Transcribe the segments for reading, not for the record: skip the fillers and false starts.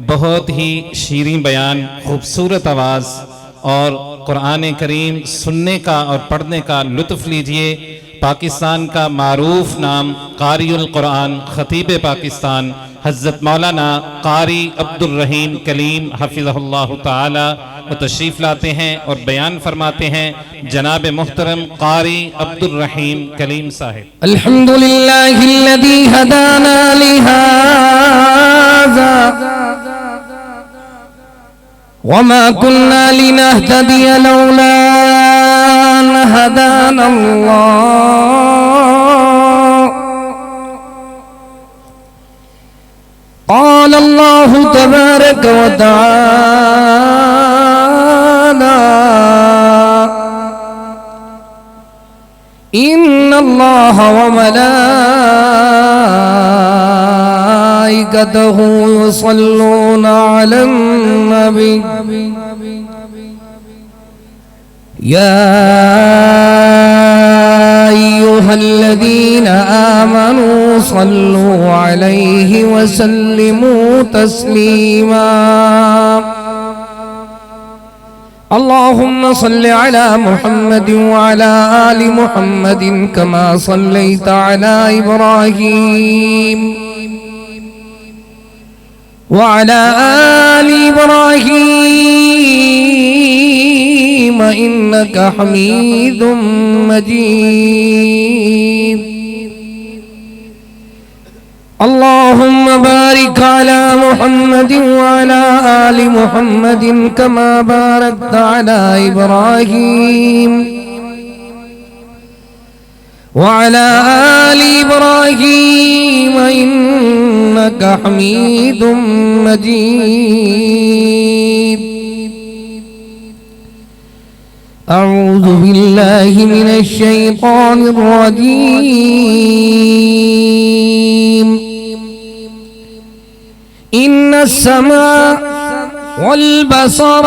बहुत ही शीरीं बयान, खूबसूरत आवाज़ और कुरान करीम सुनने का और पढ़ने का लुत्फ़ लीजिए। पाकिस्तान का मारूफ नाम क़ारिउल कुरान ख़तीब पाकिस्तान हज़रत मौलाना क़ारी अब्दुल रहीम कलीम हफ़िज़हुल्लाह ताला वो तशरीफ़ लाते हैं और बयान फरमाते हैं जनाब मुहतरम क़ारी अब्दुल रहीम कलीम साहिब। अल्हम्दुलिल्लाहिल्लज़ी हदाना लिहाज़ा वमा कुन्ना लिनहतदिया लौला अन हदानल्लाह। क़ाल अल्लाहु तबारक व तआला इन्नल्लाह व मलाइकतहु युसल्लूना अलन नबी या अय्युहल्लज़ीना आमनू सल्लू अलैहि व सल्लिमू तस्लीमा। अल्लाहुम्मा सल्लि अला मुहम्मद व अला आलि मुहम्मद कमा सल्लैता अला इब्राहीम व अला आलि इब्राहीम इन्नका हमीदुम मजीद। अल्लाहुम्मा बारिक अला मुहम्मद व अला आलि मुहम्मद कमा बारकता अला इब्राहीम व अला आलि इब्राहीम इन्नका हमीदुम मजीद। अऊज़ु बिल्लाहि मिनश शैतानिर रजीम। इन्नस समा वल बसर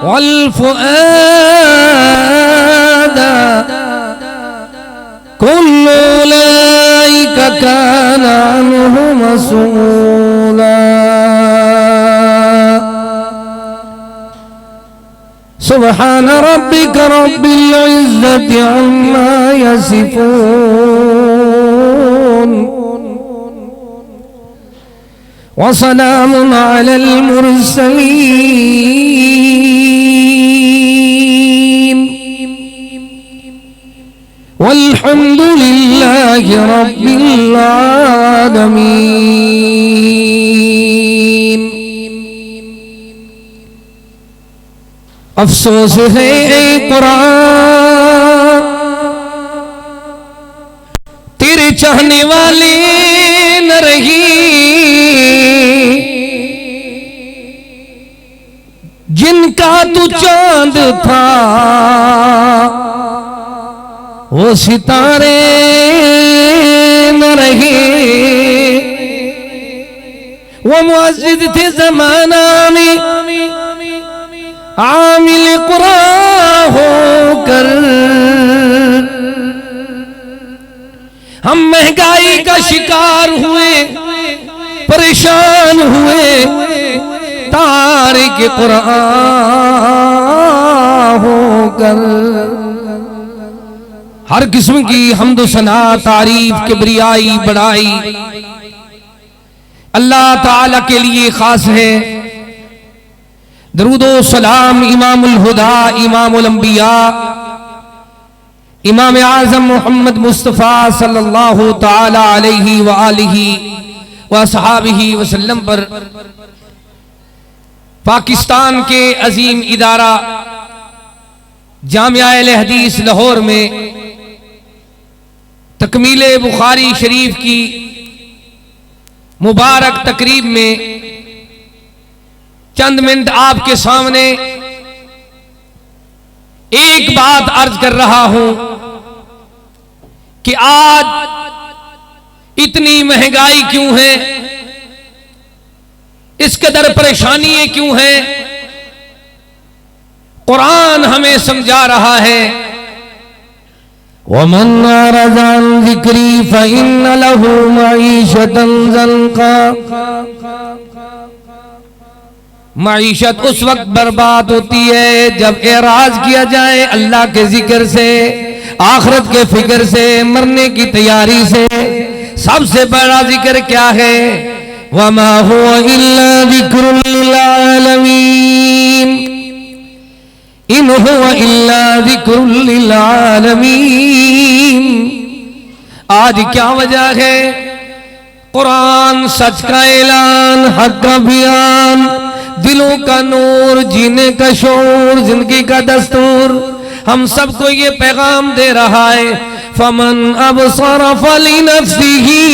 वल फुआदा कुल्लु उलाइका काना अन्हु मसूला। सुब्हान रब्बिका रब्बिल इज्जति अम्मा यसिफून व सलामुन अलल मुरसलीन वल्हम्दुलिल्लाहि रब्बिल आलमीन। अफसोस है ए कुरान तेरे चाहने वाले न रही, जिनका तू चांद था वो सितारे न रहे। वो मुअज़्ज़िज़ थे ज़माना में आमिल कुरान होकर, हम महंगाई का शिकार हुए, परेशान हुए, तारिक कुरान होकर। हर किस्म की हम्द सना तारीफ किबरियाई बड़ाई अल्लाह ताला के लिए खास है। दरूदो सलाम इमामुल हुदा इमामुल अंबिया इमाम आज़म मोहम्मद मुस्तफ़ा सल्लल्लाहु ताला अलैहि व आलिहि व अस्हाबिहि वसल्लम पर पाकिस्तान के अजीम इदारा जामिया अहले हदीस लाहौर में तकमीले बुखारी शरीफ की मुबारक तकरीब में चंद मिनट आपके सामने एक बात अर्ज कर रहा हूं कि आज इतनी महंगाई क्यों है, इस कदर परेशानी क्यों है। कुरान हमें समझा रहा है वमन अरज़ अन ज़िक्री फ़इन्न लहू मईशतन ज़न्क़ा माईशत उस वक्त बर्बाद होती है जब एराज किया जाए अल्लाह के जिक्र से, आखिरत के फिक्र से, मरने की तैयारी से। सबसे बड़ा जिक्र क्या है? वमा हुवा इल्ला जिक्रुल लिल आलमीन, इन हुवा इल्ला जिक्रुल लिल आलमीन। आज क्या वजह है? कुरान सच का ऐलान, हक का बयान, दिलों का नूर, जीने का शौर, जिंदगी का दस्तूर, हम सबको ये पैगाम दे रहा है। फमन अबसर फलिनफ्सिही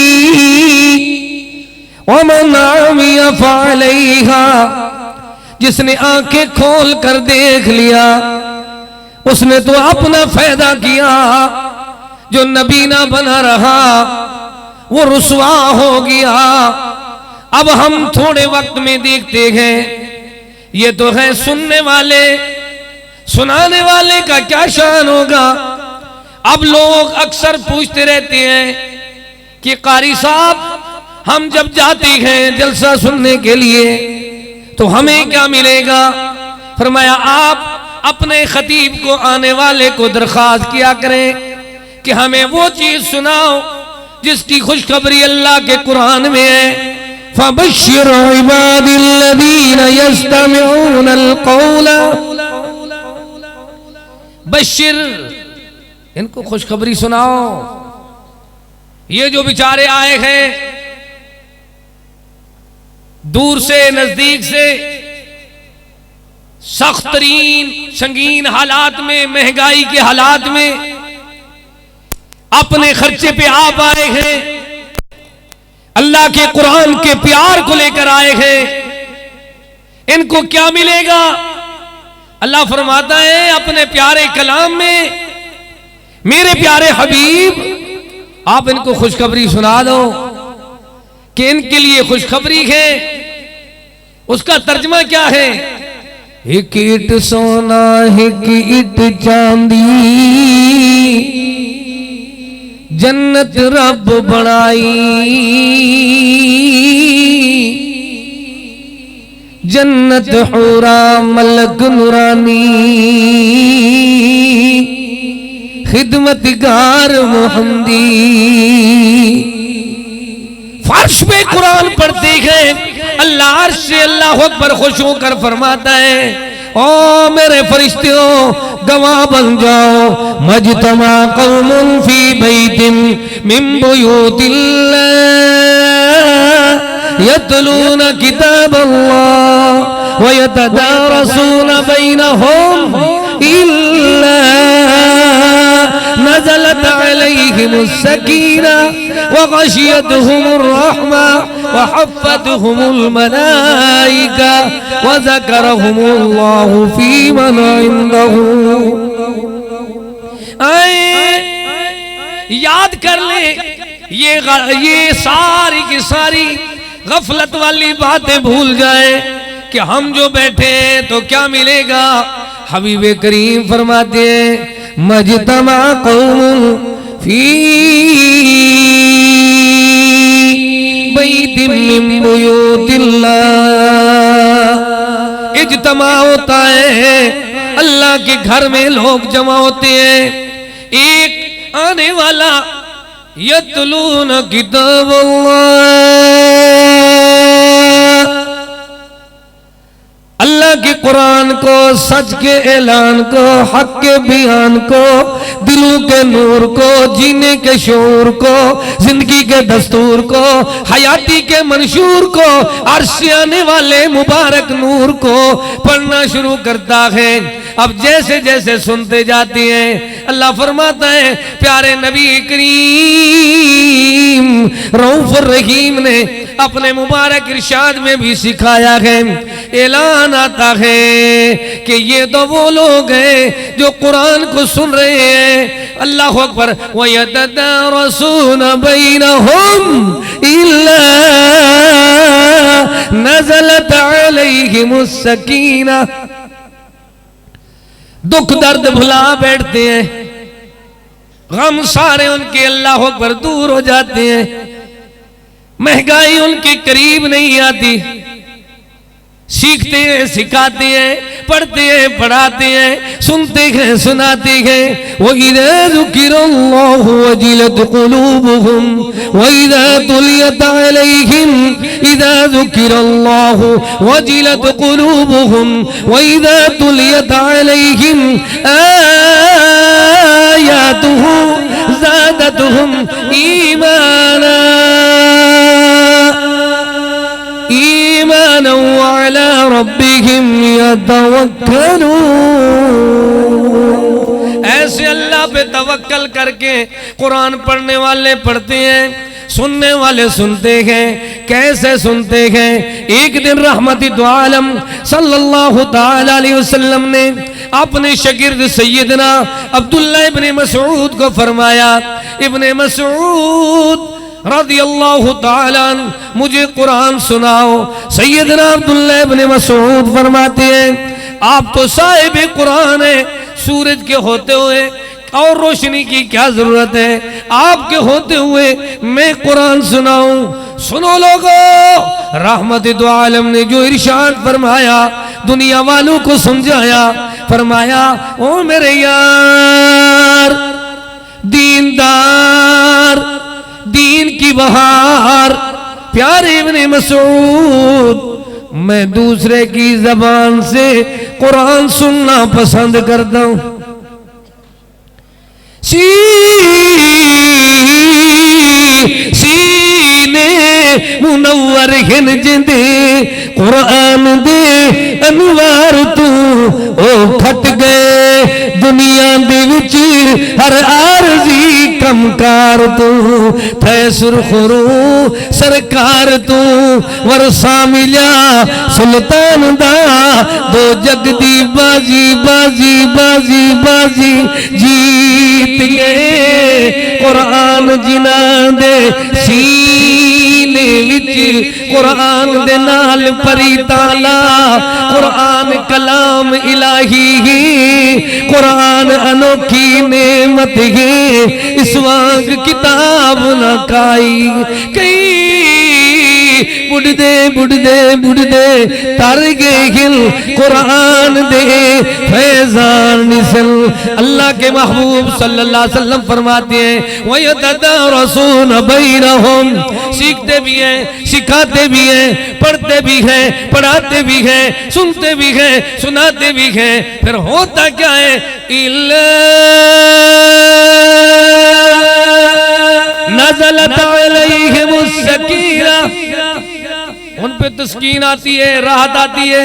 वमन अमिया फअलैहा। जिसने आंखें खोल कर देख लिया उसने तो अपना फायदा किया, जो नबी ना बना रहा वो रुसवा हो गया। अब हम थोड़े वक्त में देखते हैं, ये तो है सुनने वाले, सुनाने वाले का क्या शान होगा। अब लोग अक्सर पूछते रहते हैं कि कारी साहब हम जब जाते हैं जलसा सुनने के लिए तो हमें क्या मिलेगा? फरमाया आप अपने खतीब को, आने वाले को दरख्वास्त किया करें कि हमें वो चीज सुनाओ जिसकी खुशखबरी अल्लाह के कुरान में है। फबश्शिर इबादिल्लज़ीना यस्तमिऊनल क़ौला, बश्शिर, इनको खुशखबरी सुनाओ। ये जो बेचारे आए हैं दूर से नजदीक से, सख्त तरीन संगीन हालात में, महंगाई के हालात में अपने खर्चे पे आप आए हैं, अल्लाह के कुरान के प्यार को लेकर आए हैं, इनको क्या मिलेगा? अल्लाह फरमाता है अपने प्यारे कलाम में, मेरे प्यारे हबीब आप इनको खुशखबरी सुना दो कि इनके लिए खुशखबरी है। उसका तर्जमा क्या है? एक ईट सोना, एक ईट चांदी, जन्नत रब बनाई, जन्नत हुरा मलक नूरानी, खिदमतगार मोहम्मदी। फर्श पे कुरान पढ़ते हैं, अल्लाह अर्श से अल्लाह अकबर खुश होकर फरमाता है, ओ मेरे फरिश्तों गवाह बन जाओ। मजतमा कौमुन फी बैतिन मिन बुयूतिल्लाह यतलूना किताबल्लाह व यतदारसूना बैनहुम इल्ला नज़लत अलैहिमुस सकीना व गशियतहुमुर रहमा व हफ़्फ़तहुमुल मलाइका व ज़करहुमुल्लाहु फी मन इंदहु। याद कर ले, ये सारी की सारी गफलत वाली बातें भूल जाए कि हम जो बैठे हैं तो क्या मिलेगा। हबीबे करीम फरमाते हैं मजतमा कौमुन फी बैतिन मिन बुयूतिल्लाह, इज्तिमा होता है, अल्लाह के घर में लोग जमा होते हैं। एक आने वाला यतलून किताबल्लाह, अल्लाह के कुरान को, सच के ऐलान को, हक के बयान को, दिलों के नूर को, जीने के शौर को, जिंदगी के दस्तूर को, हयाती के मंशूर को, अर्श से आने वाले मुबारक नूर को पढ़ना शुरू करता है। अब जैसे जैसे सुनते जाते हैं अल्लाह फरमाता है प्यारे नबी करीम रऊफ रहीम ने अपने मुबारक इरशाद में भी सिखाया है। ऐलान आता है कि ये तो वो लोग हैं जो कुरान को सुन रहे हैं। अल्लाह अकबर। व यतदारसूना बैनहुम इल्ला नज़लत अलैहिमुस सकीना। दुख दर्द भुला बैठते हैं, गम सारे उनके अल्लाह अकबर दूर हो जाते हैं, महंगाई उनके करीब नहीं आती, सीखते हैं, सिखाते हैं, पढ़ते हैं, पढ़ाते हैं, सुनते हैं, सुनाते हैं। वइज़ा ज़ुकिरल्लाहु वजिलत क़ुलूबुहुम वइज़ा तुलियत अलैहिम इज़ा ज़ुकिरल्लाहु वजिलत क़ुलूबुहुम वइज़ा तुलियत अलैहिम आयातुहु ज़ादतहुम ईमाना ईमाना अला रब्बिहिम यतवक्कलून। ऐसे अल्लाह पे तवक्कल करके कुरान पढ़ने वाले पढ़ते हैं, सुनने वाले सुनते हैं। कैसे सुनते हैं? एक दिन रहमती दो आलम सल्लल्लाहु ताला अलैहि वसल्लम ने अपने शागिर्द सैयदना अब्दुल्लाह इब्ने मसऊद को फरमाया, इब्ने मसऊद रज़ियल्लाहु ताला मुझे कुरान सुनाओ। सैयदना अब्दुल्लाह इब्ने मसऊद फरमाते हैं, आप तो साहिब कुरान है, सूरज के होते हुए और रोशनी की क्या जरूरत है, आपके होते हुए मैं कुरान सुनाऊं। सुनो लोगों, रहमत दो आलम ने जो इरशाद फरमाया, दुनिया वालों को समझाया। फरमाया, ओ मेरे यार, दीनदार, दीन की बहार, प्यारे इब्ने मसऊद, मैं दूसरे की जबान से कुरान सुनना पसंद करता हूं। सीने मुनव्वर हिन जिंदे कुरान दे अनवार तू ओ खट गए दुनिया दे विच हर आरजी कमकार तू थे सुरखरू सरकार तू वरसा मिला सुल्तान दा दो जग दी बाजी बाजी बाजी बाजी जीत गए कुरान जिन्हां दे सीने विच कुरान दे नाल परी ताला कुरान कलाम इलाही कुरान अनोखी नेमत है इस वांग किताब न काई कई बुढ़दे बुढ़दे बुढ़दे तर गए कुरान दे फैजान निसल। अल्लाह के महबूब सल्लल्लाहु अलैहि वसल्लम फरमाते हैं, वयतदरसून बैनहुम, सीखते भी हैं, सिखाते भी हैं, पढ़ते भी हैं, पढ़ाते भी हैं, सुनते भी हैं, सुनाते भी हैं। फिर होता क्या है? इल्ला नज़लत अलैहिमुस सकीना, उन पे तस्कीन आती है, राहत आती है।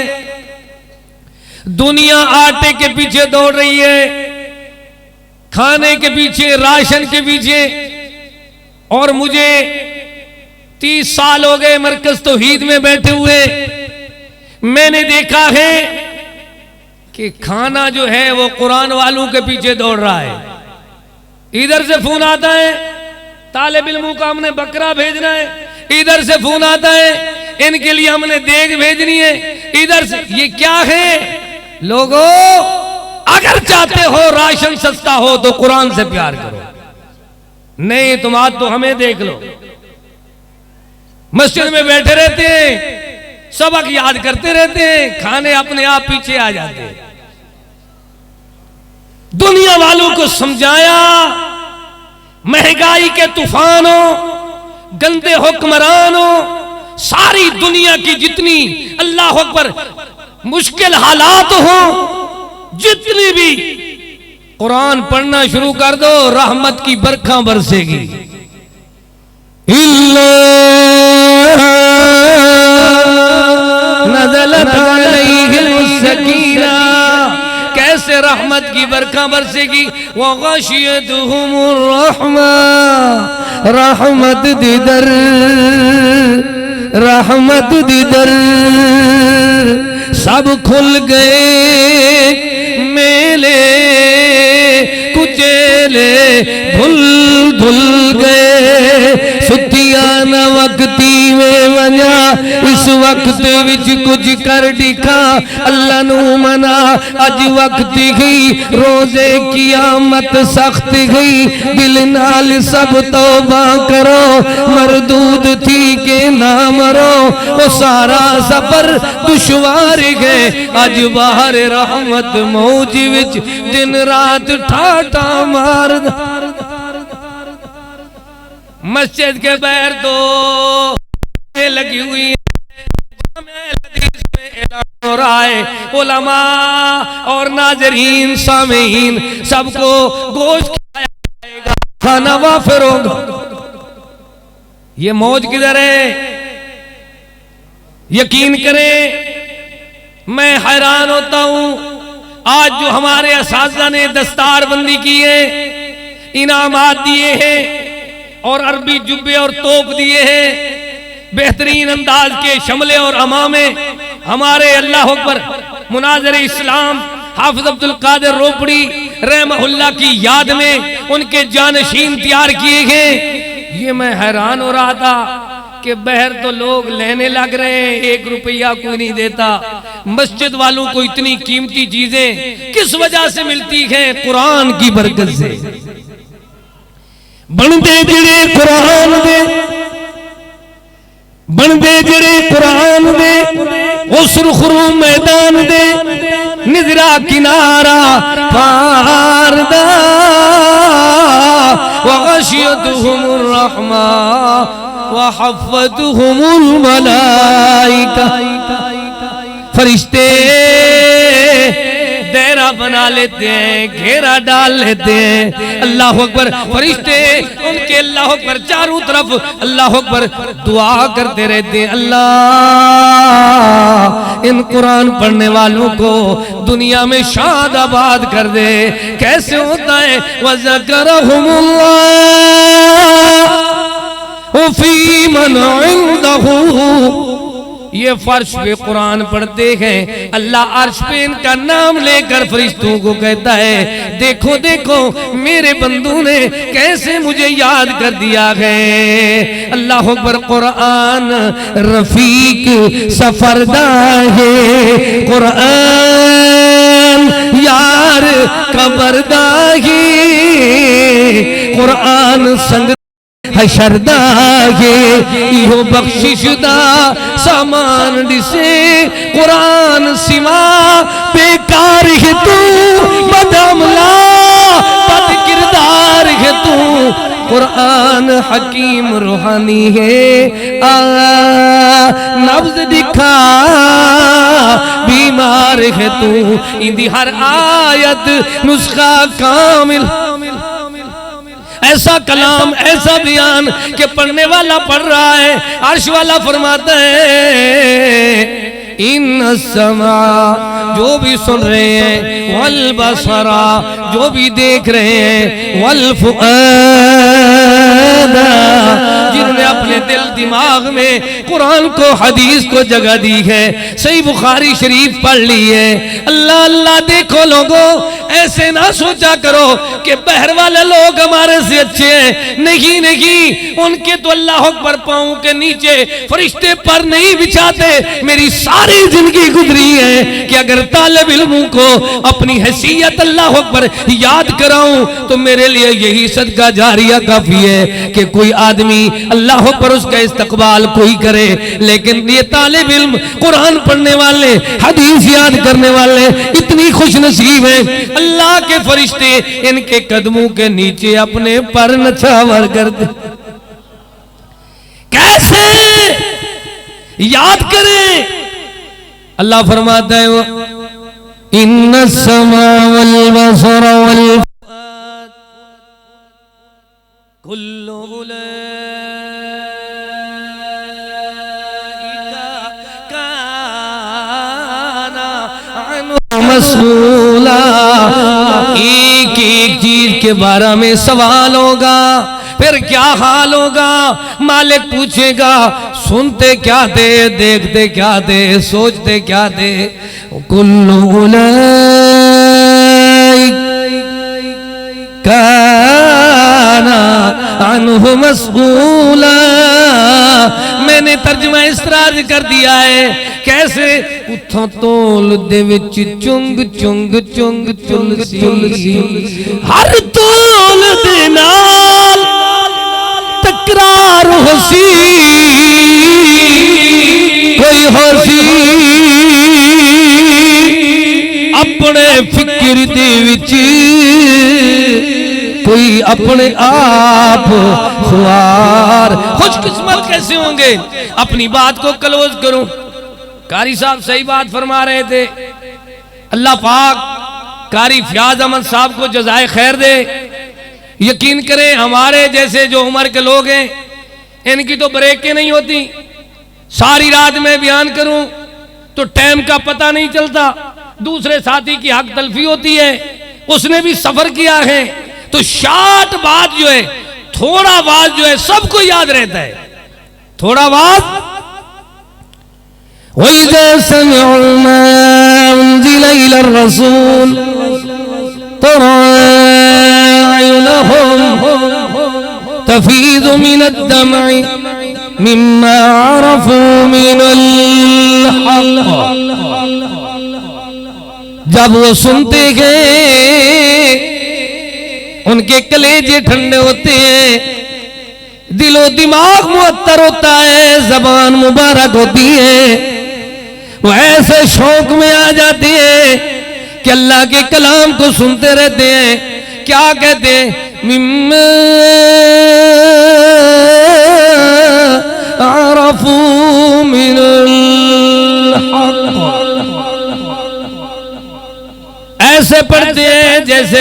दुनिया आटे के पीछे दौड़ रही है, खाने के पीछे, राशन के पीछे, और मुझे 30 साल हो गए मरकज तौहीद में बैठे हुए। मैंने देखा है कि खाना जो है वो कुरान वालों के पीछे दौड़ रहा है। इधर से फोन आता है, तालिब इल्मों का हमने बकरा भेजना है, इधर से फोन आता है, इनके लिए हमने देग भेजनी है, इधर से। ये क्या है लोगों? अगर चाहते हो राशन सस्ता हो तो कुरान से प्यार करो, नहीं तुम आज तो हमें देख लो। मस्जिद में बैठे रहते हैं, सबक याद करते रहते हैं, खाने अपने आप पीछे आ जाते हैं। दुनिया वालों को समझाया, महंगाई के तूफानों, गंदे हुक्मरानों, सारी दुनिया की जितनी अल्लाह अकबर मुश्किल हालात हो, जितनी भी कुरान पढ़ना शुरू कर दो, रहमत की बरखा बरसेगी। नज़लत अलैहिमुस सकीना, कैसे रहमत की बरखा बरसेगी? वो गशियतहुमुर रहमा, रहमत दिदर, रहमत दिदर सब खुल गए, मेले कुचेले धुल धुल गए, सुतिया न वक्ती में वजा इस वक्त विच कुछ कर दिखा अल्लाह नू मना अज वक्त गई रोजे कियामत सख्त गई दिल नाल सब तौबा करो मरदूद थी के ना मरो वो सारा सफर दुश्वार गए अज बाहर रहमत मौज विच दिन रात ठाठा मार मस्जिद के बाहर तो लगी हुई है हो रहा है उलमा और नाजरीन सामीन सबको गोश्त खिलाया जाएगा खाना वाफिर होगा। ये मौज किधर है? यकीन करें मैं हैरान होता हूं आज जो हमारे असातिज़ा ने दस्तारबंदी की है इनामात दिए हैं और अरबी जुब्बे और तोप दिए हैं बेहतरीन अंदाज के शमले और अमामे हमारे अल्लाह अकबर मुनाज़िर इस्लाम हाफिज अब्दुल कादिर रोपड़ी रहमहुल्लाह की याद में उनके जानशीन तैयार किए गए। ये मैं हैरान हो रहा था कि बहर तो लोग लेने लग रहे हैं 1 रुपया कोई नहीं देता। मस्जिद वालों को इतनी कीमती चीजें किस वजह से मिलती हैं? कुरान की बरकत से। बनते जिड़े कुरान दे बनते जिड़े कुरान दे उस रुखरू मैदान दे निजरा किनारा पार दा वगशियतहुमुर रहमा वहफ़्फ़तहुमुल मलाइका फरिश्ते दायरा बना लेते हैं घेरा डाल लेते हैं। अल्लाह अकबर फरिश्ते उनके अल्लाह अकबर चारों तरफ अल्लाह अकबर दुआ करते रहते हैं अल्लाह इन कुरान पढ़ने वालों को दुनिया में शाद आबाद कर दे। कैसे होता है? वज़करहुमुल्लाह फी मन इंदहू ये फर्श पे कुरान पढ़ते हैं अल्लाह अर्श पे इनका नाम लेकर फरिश्तों को कहता है देखो देखो मेरे बंदू ने कैसे मुझे याद कर दिया है। अल्लाह अकबर कुरान रफीक सफरदा है कुरान यार कबरदा है कुरान संग हशरदा है इहो बख्शिशदा सामान दिसे कुरान सिवा बेकार है तू बदअमला बद किरदार है तू कुरान हकीम रूहानी है नब्ज दिखा बीमार है तू इंदी हर आयत नुस्खा कामिल ऐसा कलाम ऐसा बयान के पढ़ने वाला पढ़ रहा है अर्श वाला फरमाता है इन समा जो भी सुन रहे हैं वल बसरा जो भी देख रहे हैं वल फुआदा जिन्होंने अपने दिल दिमाग में कुरान को हदीस को जगह दी है सही बुखारी शरीफ पढ़ ली है। अल्लाह अल्लाह देखो लोगों ऐसे ना सोचा करो कि बहर वाले लोग हमारे से अच्छे हैं। नहीं नहीं उनके तो अल्लाह अकबर पांव के नीचे फरिश्ते पर नहीं बिछाते। मेरी सारी जिंदगी गुजरी है कि अगर तालिब इल्मों को अपनी हैसियत अल्लाह अकबर याद कराऊं तो मेरे लिए यही सदका जारिया काफी है कि कोई आदमी अल्लाह अकबर उसका इस्तकबाल कोई करे। लेकिन ये तालिब इल्म कुरान पढ़ने वाले हदीस याद करने वाले इतनी खुश नसीब है अल्लाह के फरिश्ते इनके कदमों के नीचे अपने पर नछावर कर दे। कैसे याद करें? अल्लाह फरमाता है इन्ना समा वल बसर वल फुआद कुल्लु उलाइका काना अन्हु मसूला। एक एक चीज के बारे में सवाल होगा फिर क्या हाल होगा? मालिक पूछेगा सुनते क्या थे देखते क्या थे सोचते क्या थे। कुल्लु उलाइका काना अन्हु मसूला मैंने तर्जुमा इस तरह कर दिया है, कैसे उठों तोल दे विच चुंग चुंग चुंग तुलसी, हर तोल दे नाल तकरार होसी, कोई होसी अपने फिक्र दे विच, कोई अपने आप खुआर। खुशकिस्मत कैसे होंगे? अपनी बात को क्लोज करूं। कारी साहब सही बात फरमा रहे थे, अल्लाह पाक कारी फयाज अहमद साहब को जज़ाए खैर दे। यकीन करें हमारे जैसे जो उम्र के लोग हैं इनकी तो ब्रेकें नहीं होती। सारी रात में बयान करूं तो टाइम का पता नहीं चलता। दूसरे साथी की हक तलफी होती है, उसने भी सफर किया है, तो शार्ट बात जो है, थोड़ा बात जो है सबको याद रहता है। थोड़ा बात वइज़ा समिअू मा उन्ज़िला इला रसूल तरा अयुनहुम तफीज़ु मिनद-दम'i मिम्मा अरफू मिनल हक़। जब वो सुनते हैं उनके कलेजे ठंडे होते हैं, दिलो दिमाग मुअत्तर होता है, जबान मुबारक होती है, वो ऐसे शौक में आ जाते हैं कि अल्लाह के कलाम को सुनते रहते हैं। क्या कहते हैं? मिम्मा अरफू मिनल हक़। ऐसे पढ़ते हैं जैसे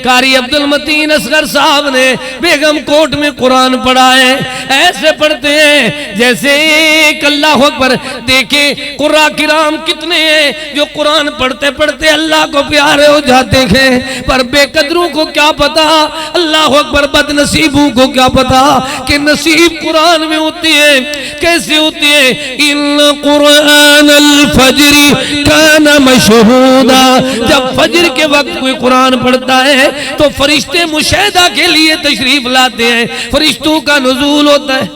कारी अब्दुल मतीन असगर साहब ने बेगम कोट में कुरान पढ़ा है। ऐसे पढ़ते हैं जैसे एक अल्लाह अकबर। देखे कुर्रा किराम कितने हैं जो कुरान पढ़ते पढ़ते अल्लाह को प्यारे हो जाते हैं, पर बेकदरों को क्या पता, अल्लाह अकबर बदनसीबों को क्या पता कि नसीब कुरान में होती है। कैसे होती है? इन कुरान अल फजरी काना मशहूदा। जब फजर के वक्त कोई कुरान पढ़ता है तो फरिश्ते मुशाहिदा के लिए तशरीफ लाते हैं, फरिश्तों का नुज़ूल होता है।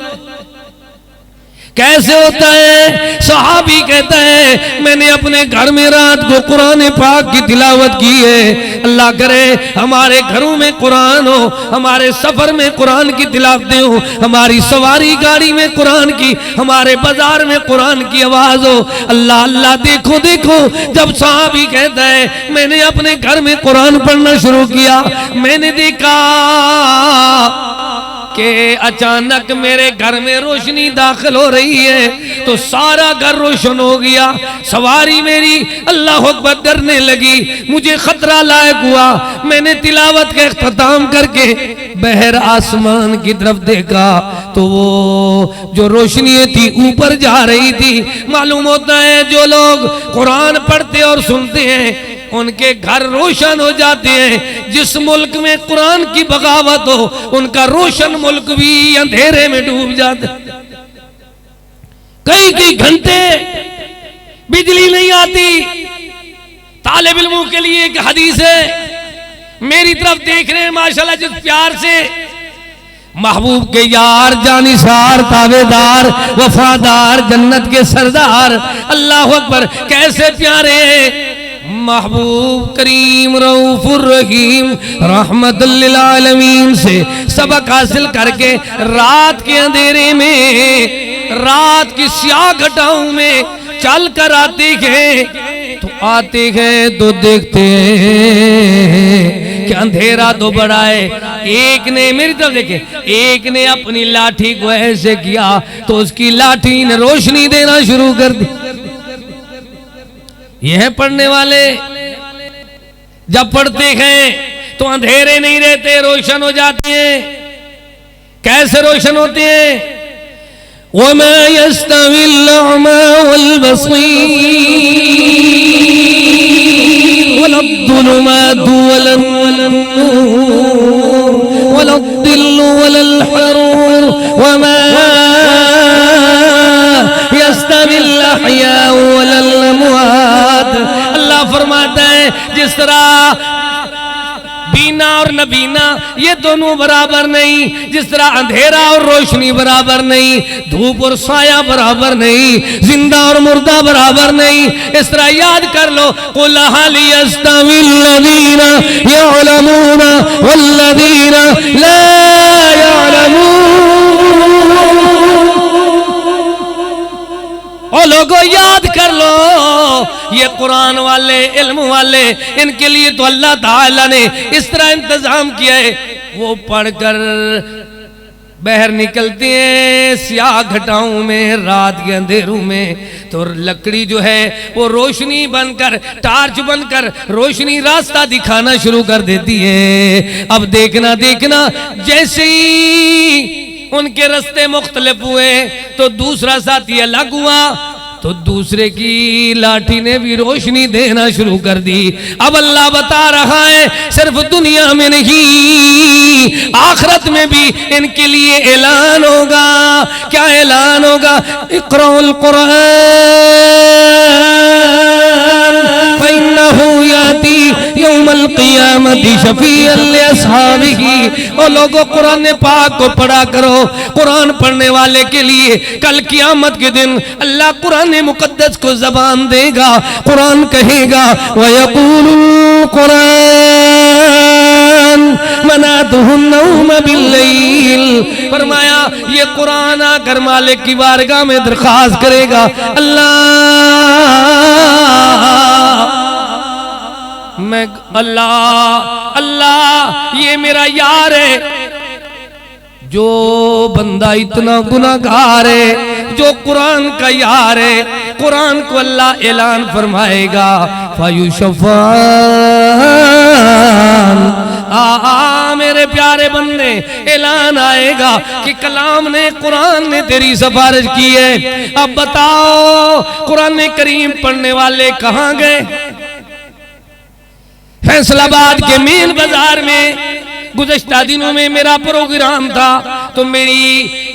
कैसे होता है? सहाबी कहता है मैंने अपने घर में रात को कुरान पाक की तिलावत की है। अल्लाह करे हमारे घरों में कुरान हो, हमारे सफर में कुरान की तिलावतें हो, हमारी सवारी गाड़ी में कुरान की, हमारे बाजार में कुरान की आवाज हो। अल्लाह अल्लाह देखो देखो, जब सहाबी कहता है मैंने अपने घर में कुरान पढ़ना शुरू किया, मैंने देखा कि अचानक मेरे घर में रोशनी दाखिल हो रही है, तो सारा घर रोशन हो गया। सवारी मेरी अल्लाह अकबर डरने लगी, मुझे खतरा लायक हुआ। मैंने तिलावत का इख्तिताम करके बहर आसमान की तरफ देखा तो वो जो रोशनी थी ऊपर जा रही थी। मालूम होता है जो लोग कुरान पढ़ते और सुनते हैं उनके घर रोशन हो जाते हैं। जिस मुल्क में कुरान की बगावत हो उनका रोशन मुल्क भी अंधेरे में डूब जाता है। कई कई घंटे बिजली नहीं आती। तालिब इल्मों के लिए एक हदीस है, मेरी तरफ देख रहे हैं माशाल्लाह जिस प्यार से, महबूब के यार जानिसार तावेदार वफादार जन्नत के सरदार अल्लाह अकबर कैसे प्यारे हैं। महबूब करीम रऊफुर रहीम रहमतुल लिल आलमीन से सबक हासिल करके रात के अंधेरे में, रात की स्याह घटाओं में चल कर आते हैं तो आते हैं तो देखते हैं कि अंधेरा तो बड़ा है। एक ने मेरी तरफ देखे, एक ने अपनी लाठी को ऐसे किया तो उसकी लाठी ने रोशनी देना शुरू कर दी। यह पढ़ने वाले जब पढ़ते हैं तो अंधेरे नहीं रहते, रोशन हो जाते हैं। कैसे रोशन होते हैं? वमा यस्तविल अमा वल बसीर वलद्दुलुमातु वलन्नूर वलद्दिल्लु वलल्हरूर वमा यस्तविल अहया वलल अमवात। अल्लाह फरमाता है जिस तरह बीन मदीना और नबीना ये दोनों बराबर नहीं, जिस तरह अंधेरा और रोशनी बराबर नहीं, धूप और साया बराबर नहीं, जिंदा और मुर्दा बराबर नहीं। इस तरह याद कर लो, कुल हल यस्तविल्लज़ीना यअलमूना वल्लज़ीना ला यअलमून। ओ लोगों याद कर लो, ये कुरान वाले, इल्म वाले, इनके लिए तो अल्लाह ताला ने इस तरह इंतजाम किया है, वो पढ़कर बाहर निकलते हैं स्याह घटाओं में, रात के अंधेरों में, तो लकड़ी जो है वो रोशनी बनकर, टार्च बनकर रोशनी रास्ता दिखाना शुरू कर देती है। अब देखना देखना, जैसे ही उनके रास्ते मुख्तलिफ हुए तो दूसरा साथी अलग हुआ, तो दूसरे की लाठी ने भी रोशनी देना शुरू कर दी। अब अल्लाह बता रहा है सिर्फ दुनिया में नहीं, आखिरत में भी इनके लिए ऐलान होगा। क्या ऐलान होगा? इक़राउल कुरान फइन्नहु याती यौमल क़ियामति शफ़ीअन लिअस्हाबिही। और लोगों कुरान पाक को पढ़ा करो। कुरान पढ़ने वाले के लिए कल क़ियामत के दिन अल्लाह कुरान मुक़द्दस को ज़बान देगा। कुरान कहेगा वयक़ूलुल कुरान मनातुहुन नौम बिल्लैल। फरमाया ये कुरान आकर मालिक की बारगाह में दरख्वास्त करेगा, अल्लाह मैं अल्लाह ये मेरा यार है, जो बंदा इतना गुनाहगार है, जो कुरान का यार है, कुरान को अल्लाह ऐलान फरमाएगा मेरे प्यारे बंदे, ऐलान आएगा कि कलाम ने, कुरान ने तेरी सिफारिश की है। अब बताओ कुरान करीम पढ़ने वाले कहाँ गए? फैसलाबाद के मेन बाजार में गुज़श्ता दिनों में मेरा प्रोग्राम था, तो मेरी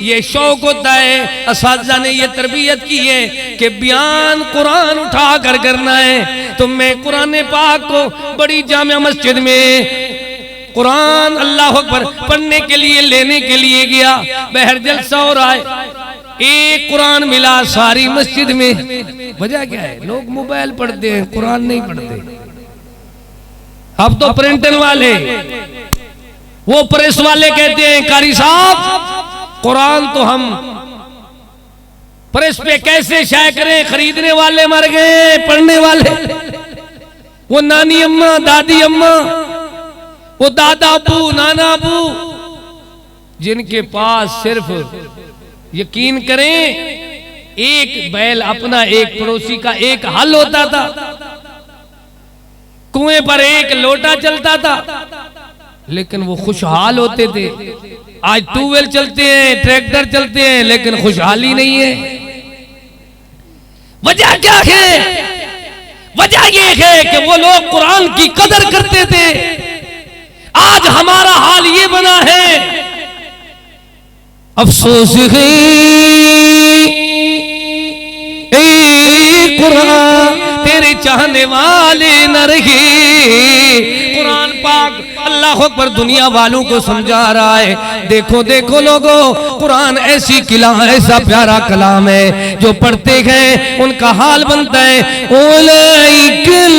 ये शौक होता है, असातिज़ा ने ये तरबियत की है कि बयान कुरान उठा कर करना है। तो मैं कुरान पाक को बड़ी जामिया मस्जिद में कुरान अल्लाह अकबर पढ़ने के लिए, लेने के लिए गया। बहर जलसा हो रहा है, एक कुरान मिला सारी मस्जिद में। वजह क्या है? लोग मोबाइल पढ़ते हैं, कुरान नहीं पढ़ते। अब तो प्रिंटर वाले, वो प्रेस वाले कहते हैं कारी साहब कुरान तो हम प्रेस पे कैसे शाये करें, खरीदने वाले मर गए, पढ़ने वाले, वो नानी अम्मा, दादी अम्मा, वो दादा अबू, नाना अबू, जिनके पास सिर्फ यकीन करें एक बैल अपना, एक पड़ोसी का एक हल होता था, कुएं पर एक लोटा चलता था, लेकिन वो खुशहाल होते थे। आज ट्यूबवेल चलते हैं, ट्रैक्टर चलते हैं, लेकिन खुशहाली नहीं है। वजह क्या है? वजह ये है कि वो लोग कुरान की कदर करते थे। आज हमारा हाल ये बना है, अफसोस है कुरान तेरे चाहने वाले न रहे। कुरान पाक अल्लाह अकबर दुनिया वालों को समझा रहा है, देखो देखो लोगों, कुरान ऐसी कलाम, ऐसा प्यारा कलाम है, जो पढ़ते हैं उनका हाल बनता है। उलाइकल्लज़ीना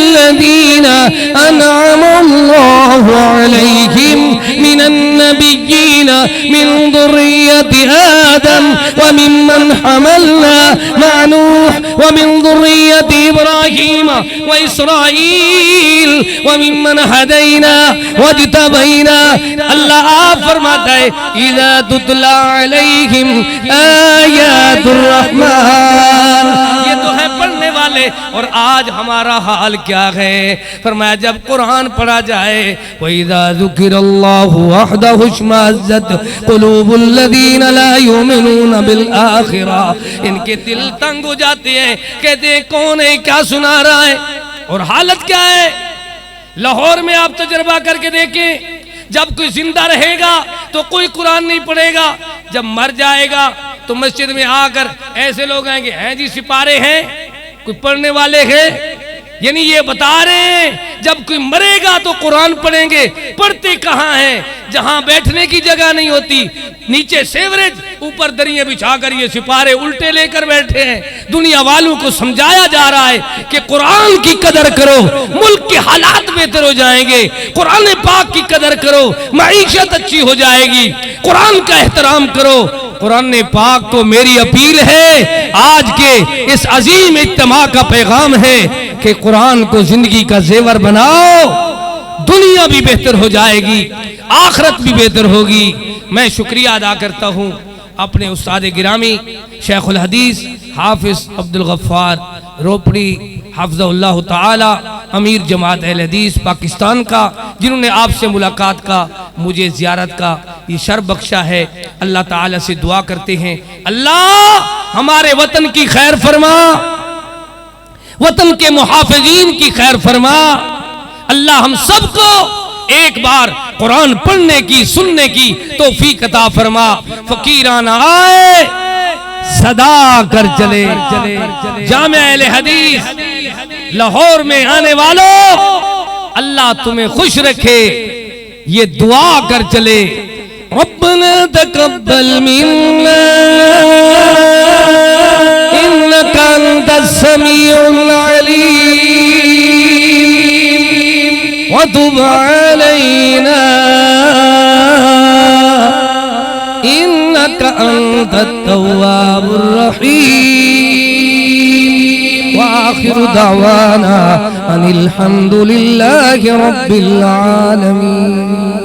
अनअमल्लाहु अलैहिम मिनन नबिय्यीना मिन दुर्रिय्यति आदम व मिम्मन हमलना मअ नूह व मिन दुर्रिय्यति इब्राहीम व इसराईल व मिम्मन हदैना वज्तबैना। अल्लाह आप फरमाता है इज़ा तुतला अलैहिम आयातुर रहमान, ये तो है पढ़ने वाले। और आज हमारा हाल क्या है? फरमाया जब कुरान पढ़ा जाए, व इज़ा ज़ुकिरल्लाहु वहदहु इश्मअज़्ज़त क़ुलूबुल्लज़ीना ला युमिनूना बिल आखिरह। इनके दिल तंग हो जाते हैं, कहते हैं कौन है, क्या सुना रहा है। और हालत क्या है? लाहौर में आप तजर्बा करके देखें, जब कोई जिंदा रहेगा तो कोई कुरान नहीं पढ़ेगा, जब मर जाएगा तो मस्जिद में आकर ऐसे लोग आएंगे, हैं जी सिपारे हैं, कोई पढ़ने वाले हैं, यानी ये बता रहे हैं जब कोई मरेगा तो कुरान पढ़ेंगे। पढ़ते कहाँ हैं? जहां बैठने की जगह नहीं होती, नीचे सेवरेज, ऊपर दरियां बिछाकर ये सिपारे उल्टे लेकर बैठे हैं। दुनिया वालों को समझाया जा रहा है कि कुरान की कदर करो, मुल्क के हालात बेहतर हो जाएंगे। कुरान पाक की कदर करो, मईशत अच्छी हो जाएगी। कुरान का एहतराम करो। कुरान पाक को मेरी अपील है, आज के इस अजीम इज्तिमा का पैगाम है कि कुरान को जिंदगी का जेवर बनाओ। दुनिया भी बेहतर हो जाएगी, आखिरत भी बेहतर होगी। मैं शुक्रिया अदा करता हूँ अपने उस्ताद गिरामी शेखुल हदीस हाफिज अब्दुल गफ्फार रोपड़ी हाफिज़हुल्लाह ताला, अमीर जमात अहले हदीस पाकिस्तान का, जिन्होंने आपसे मुलाकात का, मुझे ज़ियारत का ये शर्फ बख्शा है। अल्लाह ताला से दुआ करते हैं, अल्लाह हमारे वतन की खैर फरमा, वतन के मुहाफिजीन की खैर फरमा। अल्लाह हम सबको एक बार कुरान पढ़ने की, सुनने की तौफीक अता फरमा। फकीराना आए सदा कर चले। जामे अहले हदीस लाहौर में आने वालों, अल्लाह तुम्हें खुश रखे, ये दुआ कर चले। रब्बना तक़ब्बल मिन्ना इन्नका अंतस समीउल अलीम व तुब अलैना इन्नका अंतत तव्वाबुर रहीम। व आखिरु दअवाना अनिल हम्दुलिल्लाहि रब्बिल आलमीन।